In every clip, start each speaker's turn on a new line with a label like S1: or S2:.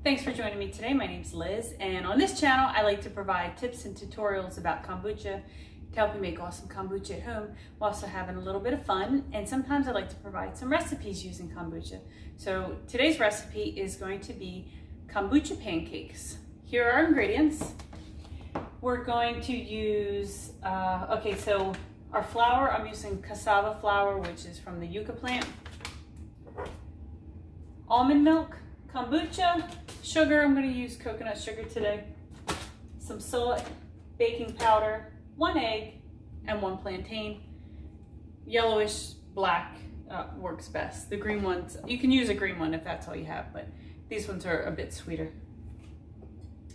S1: Thanks for joining me today. My name's Liz, and on this channel I like to provide tips and tutorials about kombucha to help you make awesome kombucha at home while also having a little bit of fun, and sometimes I like to provide some recipes using kombucha. So today's recipe is going to be kombucha pancakes. Here are our ingredients. We're going to use, so our flour, I'm using cassava flour, which is from the yucca plant, almond milk, kombucha, sugar, I'm going to use coconut sugar today, some salt, baking powder, 1 egg, and 1 plantain. Yellowish black works best. The green ones, you can use a green one if that's all you have, but these ones are a bit sweeter.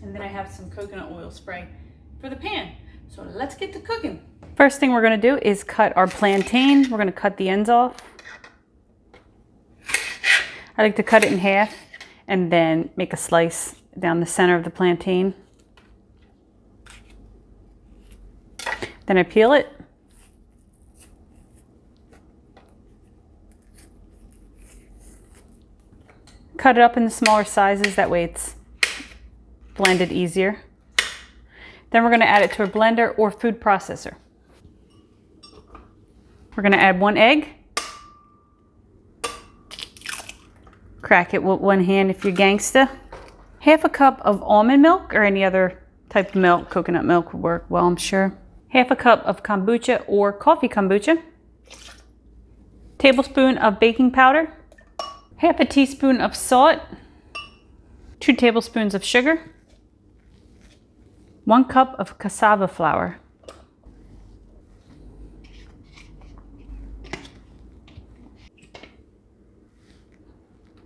S1: And then I have some coconut oil spray for the pan. So let's get to cooking. First thing we're going to do is cut our plantain. We're going to cut the ends off. I like to cut it in half and then make a slice down the center of the plantain. Then I peel it. Cut it up in the smaller sizes, that way it's blended easier. Then we're going to add it to a blender or food processor. We're going to add 1 egg. Crack it with 1 hand if you're gangsta. Half a cup of almond milk or any other type of milk. Coconut milk would work well, I'm sure. Half a cup of kombucha or coffee kombucha. Tablespoon of baking powder. Half a teaspoon of salt. 2 tablespoons of sugar. 1 cup of cassava flour.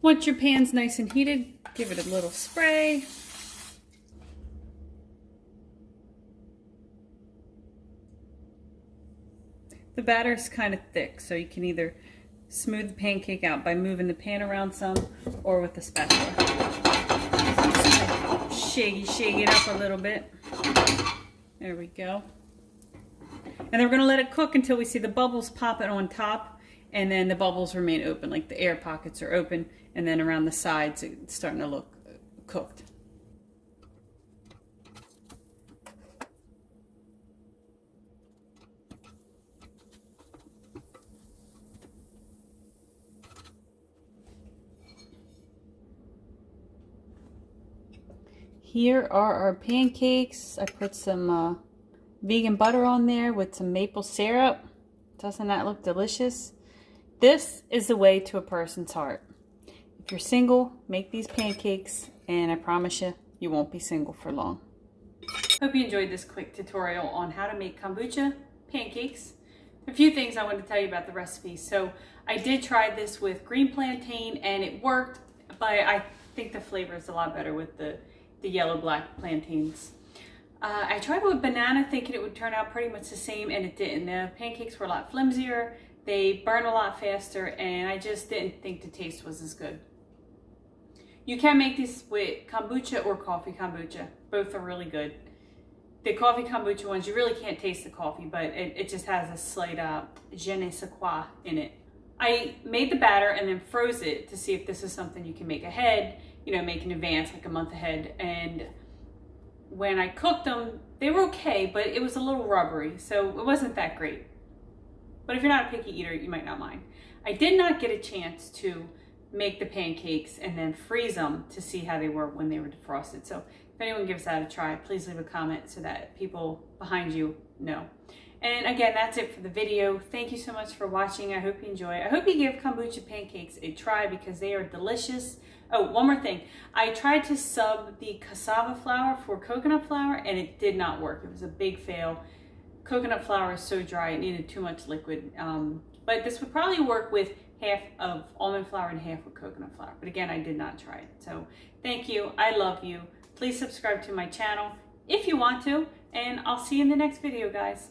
S1: Once your pan's nice and heated, give it a little spray. The batter is kind of thick, so you can either smooth the pancake out by moving the pan around some or with the spatula. Shake it up a little bit. There we go. And then we're going to let it cook until we see the bubbles popping on top, and then the bubbles remain open, like the air pockets are open, and then around the sides it's starting to look cooked. Here are our pancakes. I put some vegan butter on there with some maple syrup. Doesn't that look delicious? This is the way to a person's heart. If you're single, make these pancakes, and I promise you, you won't be single for long. Hope you enjoyed this quick tutorial on how to make kombucha pancakes. A few things I wanted to tell you about the recipe. So I did try this with green plantain and it worked, but I think the flavor is a lot better with the yellow-black plantains. I tried with banana thinking it would turn out pretty much the same, and it didn't. The pancakes were a lot flimsier, they burn a lot faster, and I just didn't think the taste was as good. You can make these with kombucha or coffee kombucha. Both are really good. The coffee kombucha ones, you really can't taste the coffee, but it just has a slight je ne sais quoi in it. I made the batter and then froze it to see if this is something you can make ahead, you know, make in advance, like a month ahead. And when I cooked them, they were okay, but it was a little rubbery, so it wasn't that great. But if you're not a picky eater, you might not mind. I did not get a chance to make the pancakes and then freeze them to see how they were when they were defrosted. So if anyone gives that a try, please leave a comment so that people behind you know. And again, that's it for the video. Thank you so much for watching. I hope you enjoy. I hope you give kombucha pancakes a try because they are delicious. Oh, one more thing. I tried to sub the cassava flour for coconut flour and it did not work. It was a big fail. Coconut flour is so dry, it needed too much liquid. But this would probably work with half of almond flour and half with coconut flour. But again, I did not try it. So thank you. I love you. Please subscribe to my channel if you want to. And I'll see you in the next video, guys.